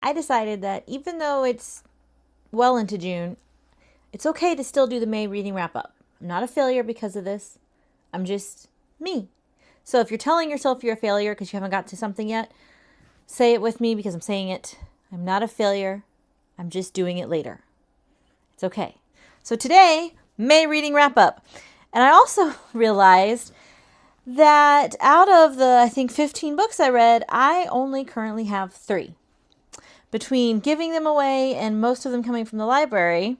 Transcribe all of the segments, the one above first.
I decided that even though it's well into June, it's okay to still do the May reading wrap up. I'm not a failure because of this. I'm just me. So if you're telling yourself you're a failure because you haven't got to something yet, say it with me because I'm saying it. I'm not a failure. I'm just doing it later. It's okay. So today, May reading wrap up. And I also realized that out of the, I think, 15 books I read, I only currently have 3. Between giving them away and most of them coming from the library,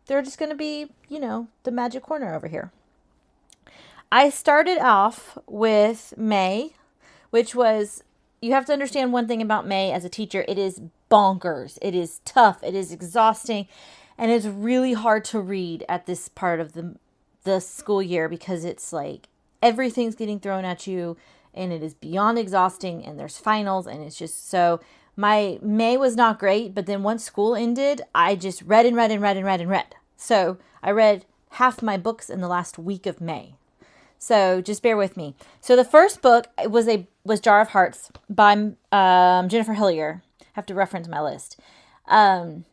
they're just going to be, the magic corner over here. I started off with May, which was, you have to understand one thing about May as a teacher. It is bonkers. It is tough. It is exhausting. And it's really hard to read at this part of the school year because it's like everything's getting thrown at you and it is beyond exhausting and there's finals and it's just so. My May was not great, but then once school ended, I just read and read and read and read and read. So I read half my books in the last week of May. So just bear with me. So the first book was Jar of Hearts by Jennifer Hillier. I have to reference my list. And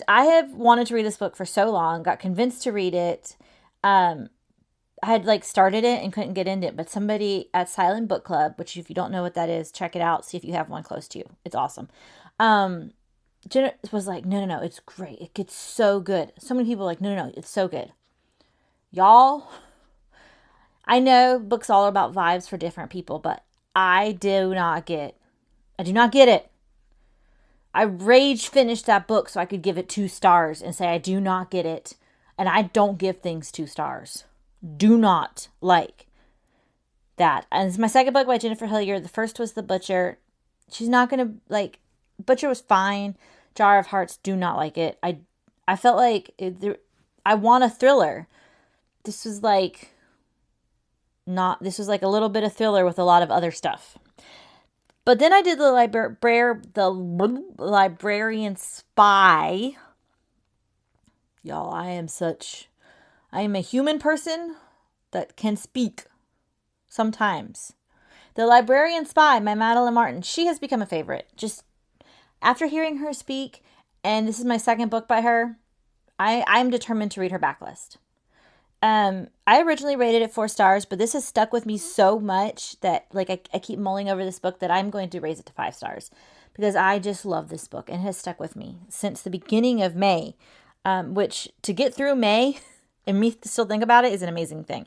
I have wanted to read this book for so long, got convinced to read it. I had started it and couldn't get into it, but somebody at Silent Book Club, which if you don't know what that is, check it out. See if you have one close to you. It's awesome. Jenna was like, no, it's great. It gets so good. So many people are like, no, it's so good. Y'all, I know books all about vibes for different people, but I do not get it. I rage finished that book so I could give it 2 stars and say I do not get it. And I don't give things 2 stars. Do not like that. And it's my second book by Jennifer Hillier. The first was The Butcher. She's not going to Butcher was fine. Jar of Hearts, do not like it. I felt like I want a thriller. This was like a little bit of thriller with a lot of other stuff. But then I did the Librarian Spy. Y'all, I am a human person that can speak sometimes. The Librarian Spy by Madeline Martin. She has become a favorite. Just after hearing her speak, and this is my second book by her, I'm determined to read her backlist. I originally rated it 4 stars, but this has stuck with me so much that I keep mulling over this book that I'm going to raise it to 5 stars because I just love this book and it has stuck with me since the beginning of May, which to get through May and me to still think about it is an amazing thing.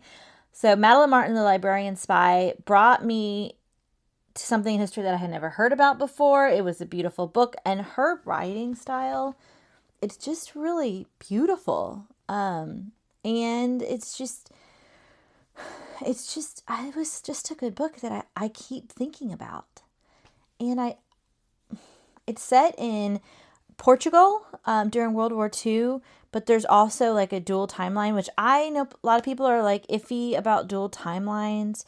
So Madeline Martin, The Librarian Spy, brought me to something in history that I had never heard about before. It was a beautiful book and her writing style, it's just really beautiful. And it was just a good book that I keep thinking about. And it's set in Portugal during World War II, but there's also a dual timeline, which I know a lot of people are iffy about dual timelines.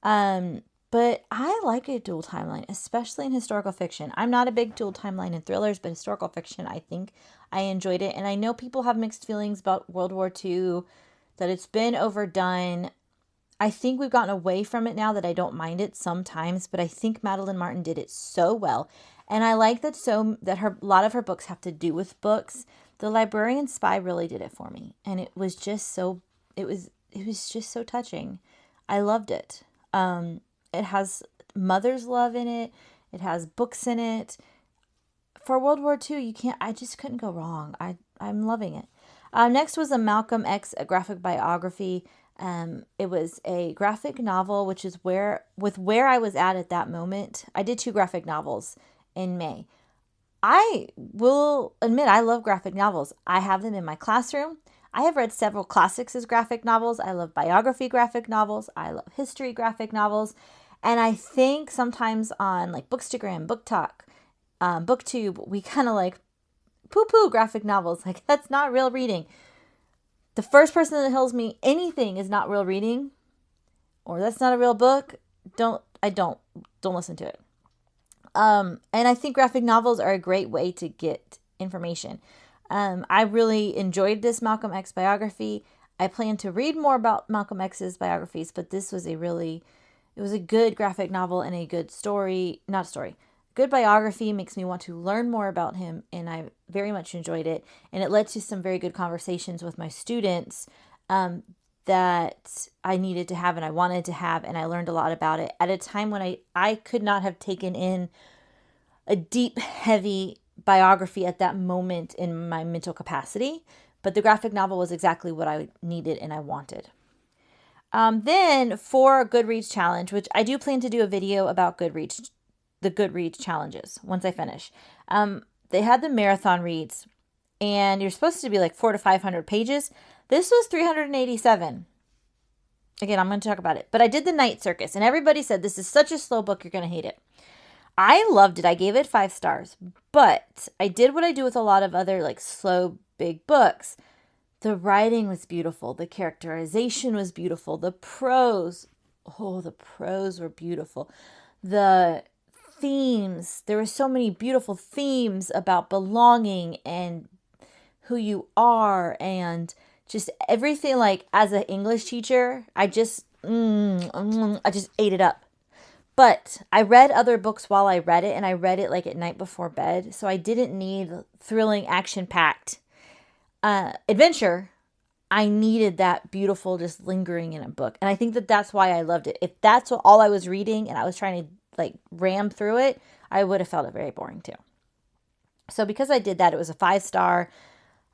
But I like a dual timeline, especially in historical fiction. I'm not a big dual timeline in thrillers, but historical fiction, I think I enjoyed it. And I know people have mixed feelings about World War II, that it's been overdone. I think we've gotten away from it now that I don't mind it sometimes, but I think Madeline Martin did it so well. And I like that a lot of her books have to do with books. The Librarian Spy really did it for me. And it was just it was just so touching. I loved it. It has mother's love in it. It has books in it. For World War II, I just couldn't go wrong. I'm loving it. Next was a Malcolm X graphic biography. It was a graphic novel, which is where I was at that moment. I did 2 graphic novels in May. I will admit I love graphic novels. I have them in my classroom. I have read several classics as graphic novels. I love biography graphic novels. I love history graphic novels. And I think sometimes on Bookstagram, Book Talk, BookTube, we kind of poo-poo graphic novels. That's not real reading. The first person that tells me anything is not real reading or that's not a real book, don't listen to it. And I think graphic novels are a great way to get information. I really enjoyed this Malcolm X biography. I plan to read more about Malcolm X's biographies, but this was it was a good graphic novel and a good story, not story, good biography makes me want to learn more about him, and I very much enjoyed it. And it led to some very good conversations with my students that I needed to have and I wanted to have, and I learned a lot about it at a time when I could not have taken in a deep, heavy biography at that moment in my mental capacity. But the graphic novel was exactly what I needed and I wanted. Then for Goodreads challenge, which I do plan to do a video about Goodreads, the Goodreads challenges once I finish. They had the marathon reads, and you're supposed to be like 400 to 500 pages. This was 387. Again, I'm going to talk about it. But I did the Night Circus, and everybody said this is such a slow book, you're going to hate it. I loved it. I gave it 5 stars. But I did what I do with a lot of other like slow, big books. The writing was beautiful. The characterization was beautiful. The prose were beautiful. The themes, there were so many beautiful themes about belonging and who you are and just everything. Like as an English teacher, I just ate it up. But I read other books while I read it, and I read it like at night before bed. So I didn't need thrilling, action-packed adventure. I needed that beautiful just lingering in a book. And I think that that's why I loved it. If that's all I was reading and I was trying to like ram through it, I would have felt it very boring too. So because I did that, it was a 5 star.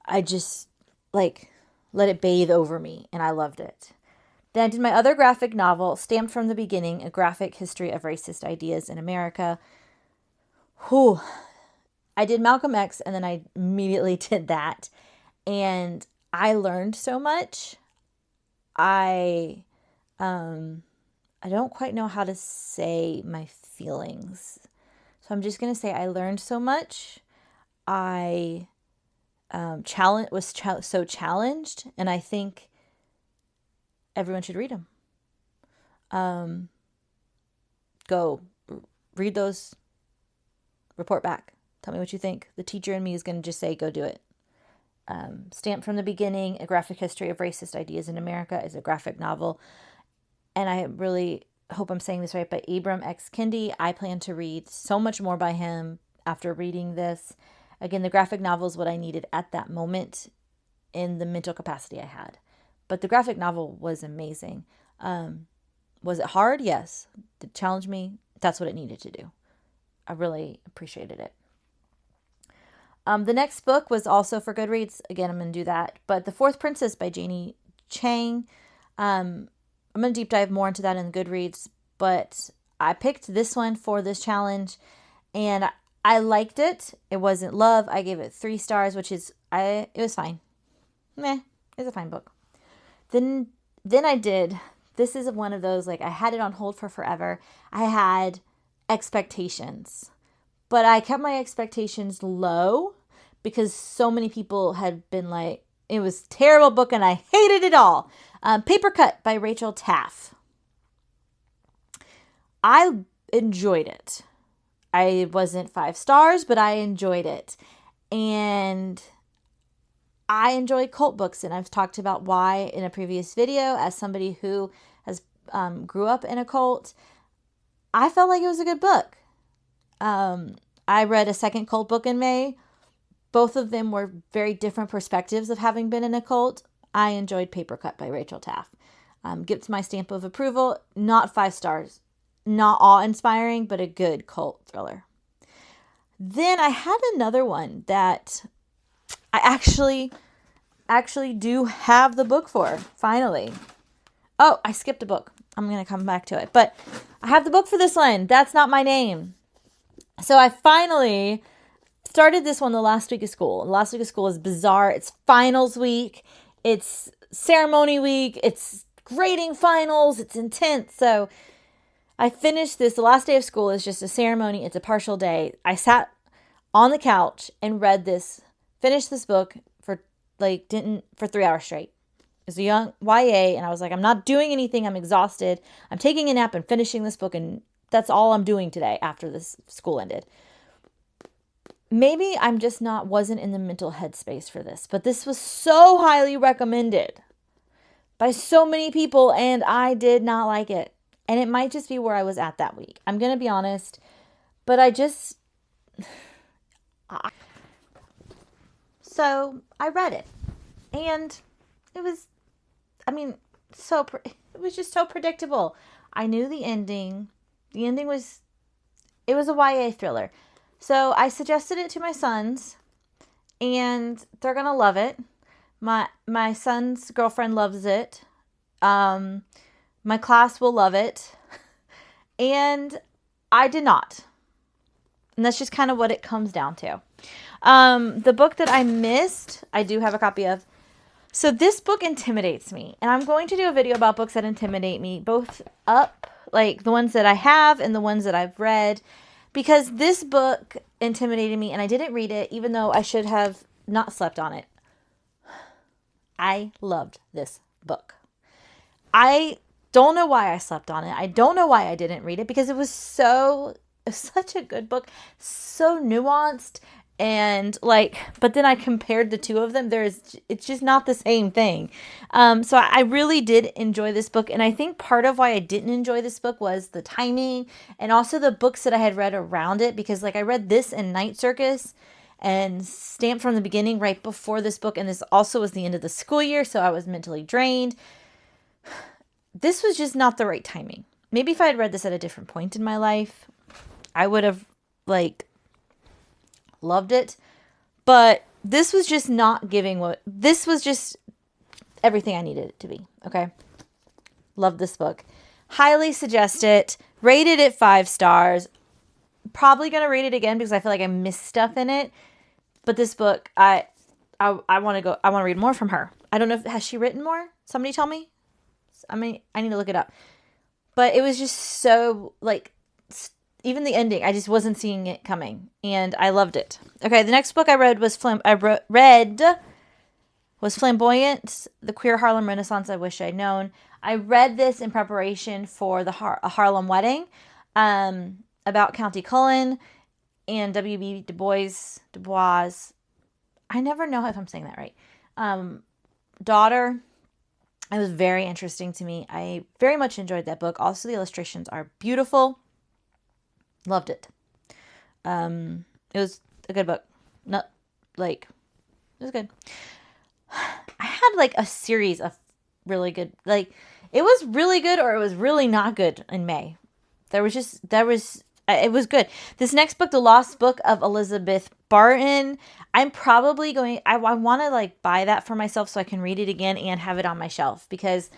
I just like let it bathe over me, and I loved it. Then I did my other graphic novel, Stamped from the Beginning, A Graphic History of Racist Ideas in America. Whew. I did Malcolm X, and then I immediately did that. And I learned so much. I don't quite know how to say my feelings. So I'm just going to say I learned so much. I was so challenged, and I think everyone should read them. Go read those, report back. Tell me what you think. The teacher in me is going to just say, go do it. Stamped from the Beginning, A Graphic History of Racist Ideas in America is a graphic novel. And I really hope I'm saying this right, but Ibram X. Kendi, I plan to read so much more by him after reading this. Again, the graphic novel is what I needed at that moment in the mental capacity I had. But the graphic novel was amazing. Was it hard? Yes. Did it challenge me? That's what it needed to do. I really appreciated it. The next book was also for Goodreads. Again, I'm going to do that. But The Fourth Princess by Janie Chang. I'm going to deep dive more into that in Goodreads. But I picked this one for this challenge. And I liked it. It wasn't love. I gave it 3 stars, which is, it was fine. It's a fine book. Then I did, this is one of those, like I had it on hold for forever. I had expectations, but I kept my expectations low because so many people had been like, it was a terrible book and I hated it all. Paper Cut by Rachel Taff. I enjoyed it. I wasn't 5 stars, but I enjoyed it. And I enjoy cult books, and I've talked about why in a previous video. As somebody who has grew up in a cult, I felt like it was a good book. I read a second cult book in May. Both of them were very different perspectives of having been in a cult. I enjoyed Paper Cut by Rachel Taff. Gets my stamp of approval. Not 5 stars. Not awe-inspiring, but a good cult thriller. Then I had another one that I actually do have the book for, finally. Oh, I skipped a book. I'm going to come back to it. But I have the book for this one. That's Not My Name. So I finally started this one the last week of school. The last week of school is bizarre. It's finals week. It's ceremony week. It's grading finals. It's intense. So I finished this. The last day of school is just a ceremony. It's a partial day. I sat on the couch and read this, finished this book for 3 hours straight. It's a young YA, and I was like, I'm not doing anything. I'm exhausted. I'm taking a nap and finishing this book, and that's all I'm doing today after this school ended. Maybe I'm just wasn't in the mental headspace for this, but this was so highly recommended by so many people, and I did not like it. And it might just be where I was at that week. I'm going to be honest. But I just, so I read it, and it was, I mean, it was just so predictable. I knew the ending. The ending was, it was a YA thriller. So I suggested it to my sons, and they're gonna love it. My son's girlfriend loves it. My class will love it, and I did not. And that's just kind of what it comes down to. The book that I missed, I do have a copy of. So this book intimidates me, and I'm going to do a video about books that intimidate me, both up, like the ones that I have and the ones that I've read, because this book intimidated me, and I didn't read it, even though I should have not slept on it. I loved this book. I don't know why I slept on it. I don't know why I didn't read it, because it was such a good book, so nuanced, and but then I compared the two of them. It's just not the same thing. So I really did enjoy this book, and I think part of why I didn't enjoy this book was the timing, and also the books that I had read around it, because I read this and Night Circus and Stamped from the Beginning right before this book, and this also was the end of the school year, so I was mentally drained. This was just not the right timing. Maybe if I had read this at a different point in my life, I would have loved it. But this was just not giving this was just everything I needed it to be. Okay. Love this book. Highly suggest it. Rated it 5 stars. Probably going to read it again because I feel like I missed stuff in it. But this book, I want to read more from her. I don't know has she written more? Somebody tell me. I mean, I need to look it up. But it was just so, even the ending, I just wasn't seeing it coming. And I loved it. Okay, the next book I read was Flamboyant, The Queer Harlem Renaissance I Wish I'd Known. I read this in preparation for a Harlem wedding, about County Cullen and W.B. Du Bois. I never know if I'm saying that right. Daughter. It was very interesting to me. I very much enjoyed that book. Also, the illustrations are beautiful. Loved it. It was a good book. It was good. I had a series of really good, it was really good or it was really not good in May. It was good. This next book, The Lost Book of Elizabeth Barton, I'm probably I want to buy that for myself so I can read it again and have it on my shelf because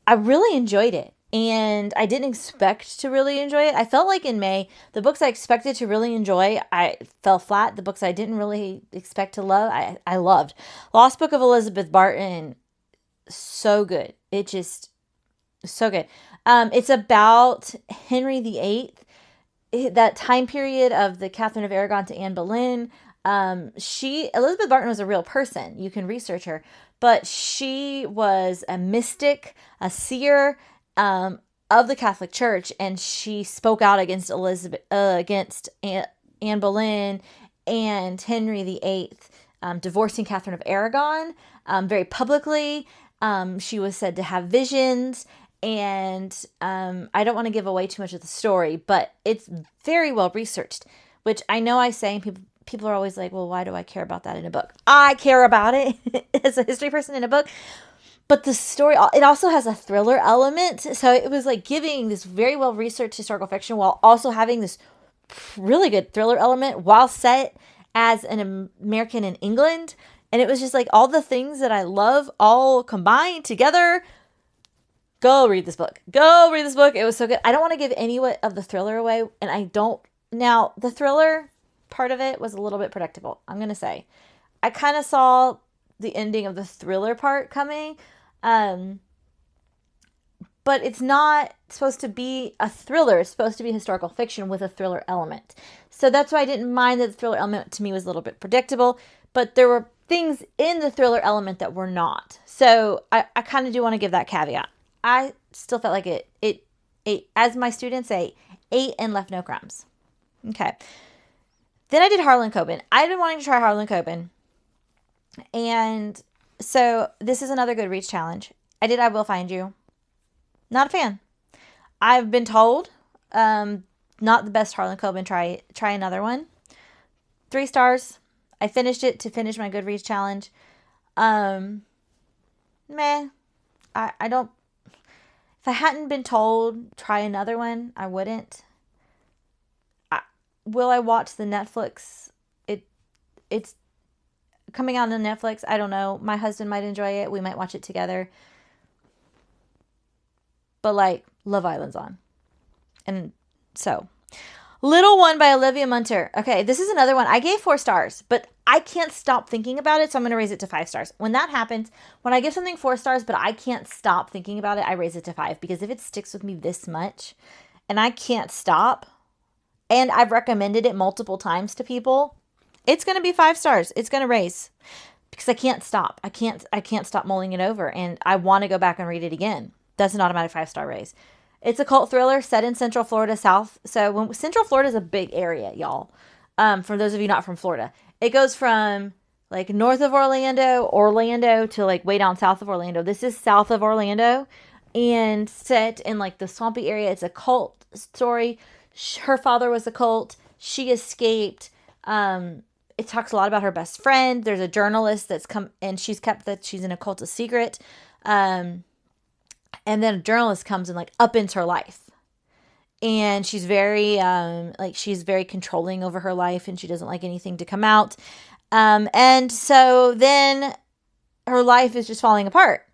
I really enjoyed it. And I didn't expect to really enjoy it. I felt like in May, the books I expected to really enjoy, I fell flat. The books I didn't really expect to love, I loved. Lost Book of Elizabeth Barton, so good. It just, so good. It's about Henry VIII, that time period of the Catherine of Aragon to Anne Boleyn. Elizabeth Barton was a real person. You can research her. But she was a mystic, a seer, of the Catholic Church, and she spoke out against Anne Boleyn and Henry VIII, divorcing Catherine of Aragon, very publicly. She was said to have visions, and I don't want to give away too much of the story, but it's very well researched, which I know I say, and people are always like, well, why do I care about that in a book? I care about it as a history person in a book. But the story, it also has a thriller element. So it was giving this very well-researched historical fiction while also having this really good thriller element while set as an American in England. And it was just all the things that I love all combined together. Go read this book. Go read this book. It was so good. I don't want to give any of the thriller away. And I don't. Now, the thriller part of it was a little bit predictable, I'm going to say. I kind of saw the ending of the thriller part coming. But it's not supposed to be a thriller. It's supposed to be historical fiction with a thriller element. So that's why I didn't mind that the thriller element to me was a little bit predictable. But there were things in the thriller element that were not. So I kind of do want to give that caveat. I still felt like it, as my students say, ate and left no crumbs. Okay. Then I did Harlan Coben. I've been wanting to try Harlan Coben. And so this is another Goodreads challenge. I did I Will Find You. Not a fan. I've been told not the best Harlan Coben. Try another one. 3 stars. I finished it to finish my Goodreads challenge. Meh. I don't. If I hadn't been told try another one, I wouldn't. Will I watch the Netflix? It's coming out on Netflix. I don't know. My husband might enjoy it. We might watch it together. But like Love Island's on. And so Little One by Olivia Munter. Okay, this is another one. I gave 4 stars, but I can't stop thinking about it, so I'm going to raise it to 5 stars. When that happens, when I give something 4 stars, but I can't stop thinking about it, I raise it to 5. Because if it sticks with me this much and I can't stop, and I've recommended it multiple times to people, it's going to be 5 stars. It's going to raise because I can't stop. I can't stop mulling it over, and I want to go back and read it again. That's an automatic 5-star raise. It's a cult thriller set in Central Florida South. So Central Florida is a big area, y'all. For those of you not from Florida, it goes from like north of Orlando to like way down south of Orlando. This is south of Orlando, and set in like the swampy area. It's a cult story. Her father was a cult. She escaped. It talks a lot about her best friend. There's a journalist that's come, and she's kept that she's in a cult a secret. And then a journalist comes and like upends her life. And she's very she's very controlling over her life, and she doesn't like anything to come out. And so then her life is just falling apart.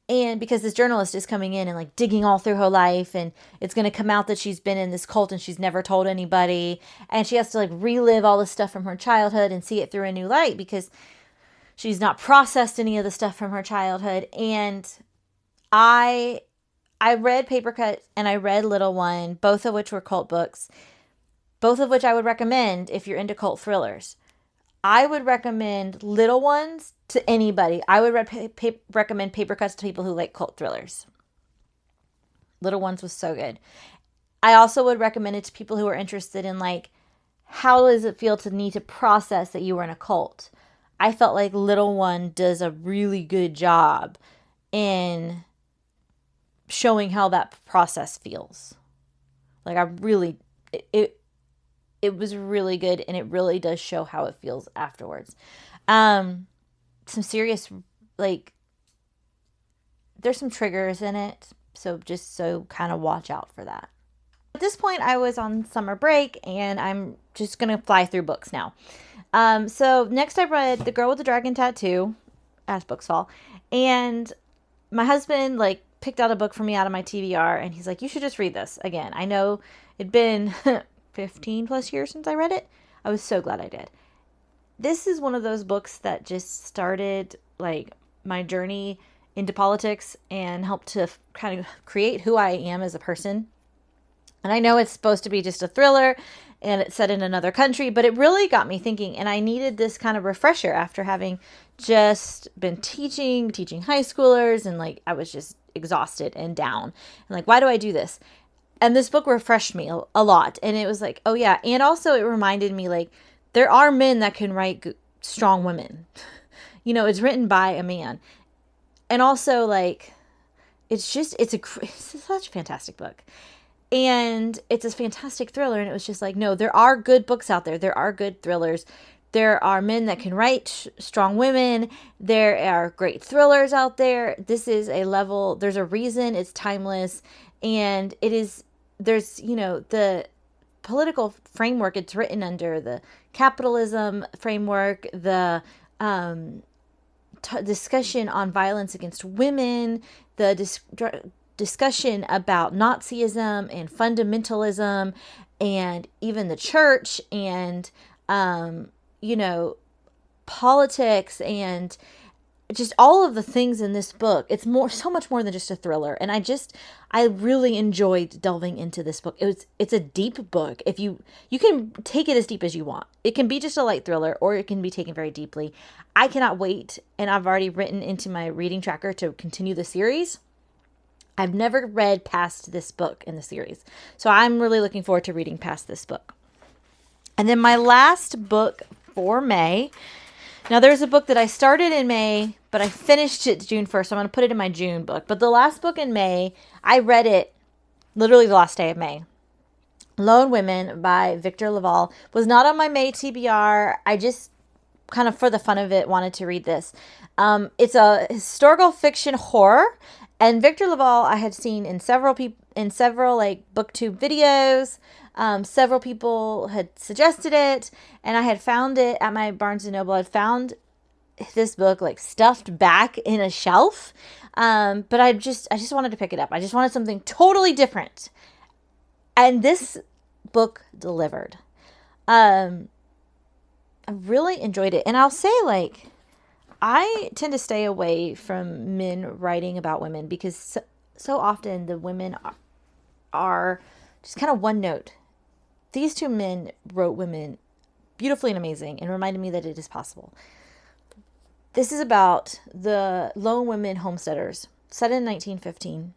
And because this journalist is coming in and like digging all through her life, and it's going to come out that she's been in this cult and she's never told anybody. And she has to like relive all the stuff from her childhood and see it through a new light because she's not processed any of the stuff from her childhood. And I read Paper Cut and I read Little One, both of which were cult books, both of which I would recommend if you're into cult thrillers. I would recommend Little Ones to anybody. I would recommend Paper Cuts to people who like cult thrillers. Little Ones was so good. I also would recommend it to people who are interested in like, how does it feel to need to process that you were in a cult? I felt like Little One does a really good job in showing how that process feels. Like it was really good, and it really does show how it feels afterwards. Some serious, like, there's some triggers in it, so kind of watch out for that. At this point, I was on summer break, and I'm just gonna fly through books now. So next I read The Girl with the Dragon Tattoo, as books fall, and my husband like picked out a book for me out of my TBR, and he's like, you should just read this again. I know it'd been 15 plus years since I read it. I was so glad I did. This is one of those books that just started like my journey into politics and helped to kind of create who I am as a person. And I know it's supposed to be just a thriller and it's set in another country, but it really got me thinking, and I needed this kind of refresher after having just been teaching high schoolers, and like I was just exhausted and down. And like, why do I do this? And this book refreshed me a lot. And it was like, oh yeah. And also it reminded me like there are men that can write strong women. You know, it's written by a man. And also like, it's such a fantastic book. And it's a fantastic thriller. And it was just like, no, there are good books out there. There are good thrillers. There are men that can write strong women. There are great thrillers out there. This is a level, there's a reason it's timeless. And there's, you know, the political framework it's written under, the capitalism framework, the discussion on violence against women, the discussion about Nazism and fundamentalism, and even the church, and you know, politics, and just all of the things in this book. It's so much more than just a thriller. And I really enjoyed delving into this book. It's a deep book. If you can take it as deep as you want. It can be just a light thriller, or it can be taken very deeply. I cannot wait. And I've already written into my reading tracker to continue the series. I've never read past this book in the series. So I'm really looking forward to reading past this book. And then my last book for May. Now there's a book that I started in May, but I finished it June 1st. So I'm going to put it in my June book. But the last book in May, I read it literally the last day of May. Lone Women by Victor Laval was not on my May TBR. I just kind of for the fun of it wanted to read this. It's a historical fiction horror, and Victor Laval I had seen in several like booktube videos. Several people had suggested it, and I had found it at my Barnes and Noble. I found this book like stuffed back in a shelf, but I just wanted to pick it up. I just wanted something totally different, and this book delivered. Um, I really enjoyed it. And I'll say, like, I tend to stay away from men writing about women because so often the women are just kind of one note. These two men wrote women beautifully and amazing and reminded me that it is possible. This is about the lone women homesteaders, set in 1915.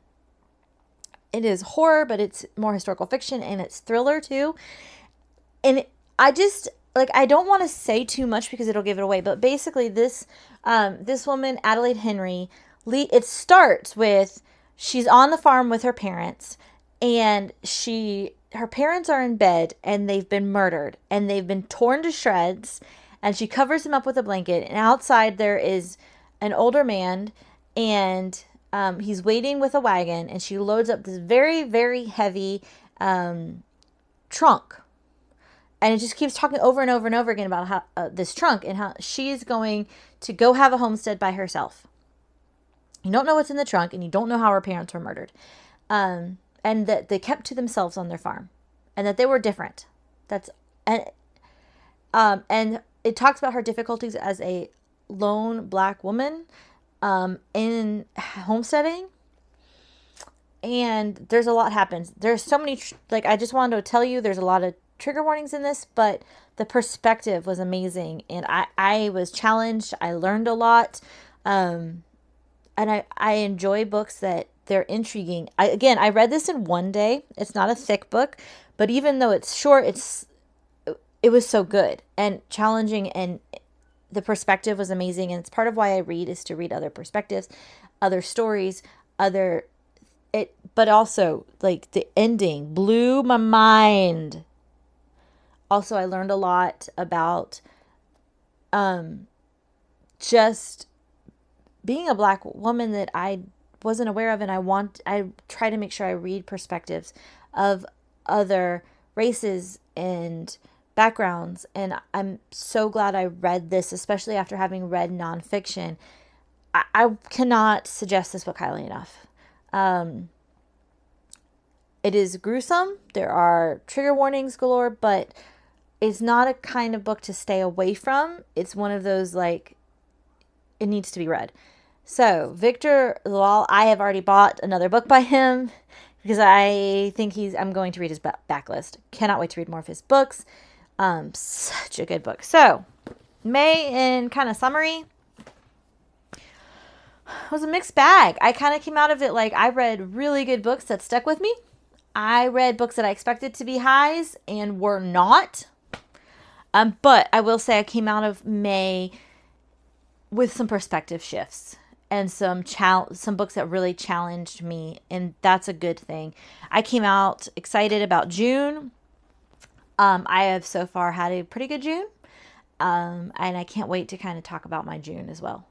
It is horror, but it's more historical fiction and it's thriller too. And I just like I don't want to say too much because it'll give it away. But basically, this woman Adelaide Henry, it starts with she's on the farm with her parents, and her parents are in bed and they've been murdered and they've been torn to shreds, and she covers them up with a blanket. And outside there is an older man, and he's waiting with a wagon, and she loads up this very very heavy trunk, and it just keeps talking over and over and over again about how this trunk and how she's going to go have a homestead by herself. You don't know what's in the trunk, and you don't know how her parents were murdered, and that they kept to themselves on their farm, and that they were different. That's and it talks about her difficulties as a lone black woman in homesteading. And there's a lot happens. There's so many like I just wanted to tell you there's a lot of trigger warnings in this, but the perspective was amazing, and I was challenged. I learned a lot, and I enjoy books that they're intriguing. I read this in one day. It's not a thick book, but even though it's short, it was so good and challenging, and the perspective was amazing. And it's part of why I read, is to read other perspectives, other stories, but also like the ending blew my mind. Also, I learned a lot about just being a black woman that I wasn't aware of, and I try to make sure I read perspectives of other races and backgrounds, and I'm so glad I read this, especially after having read nonfiction. I cannot suggest this book highly enough. It is gruesome. There are trigger warnings galore, but it's not a kind of book to stay away from. It's one of those, like, it needs to be read. So, Victor Lawal, I have already bought another book by him because I think I'm going to read his backlist. Cannot wait to read more of his books. Such a good book. So, May in kind of summary was a mixed bag. I kind of came out of it like I read really good books that stuck with me. I read books that I expected to be highs and were not. But I will say I came out of May with some perspective shifts and some books that really challenged me, and that's a good thing. I came out excited about June. I have so far had a pretty good June, and I can't wait to kind of talk about my June as well.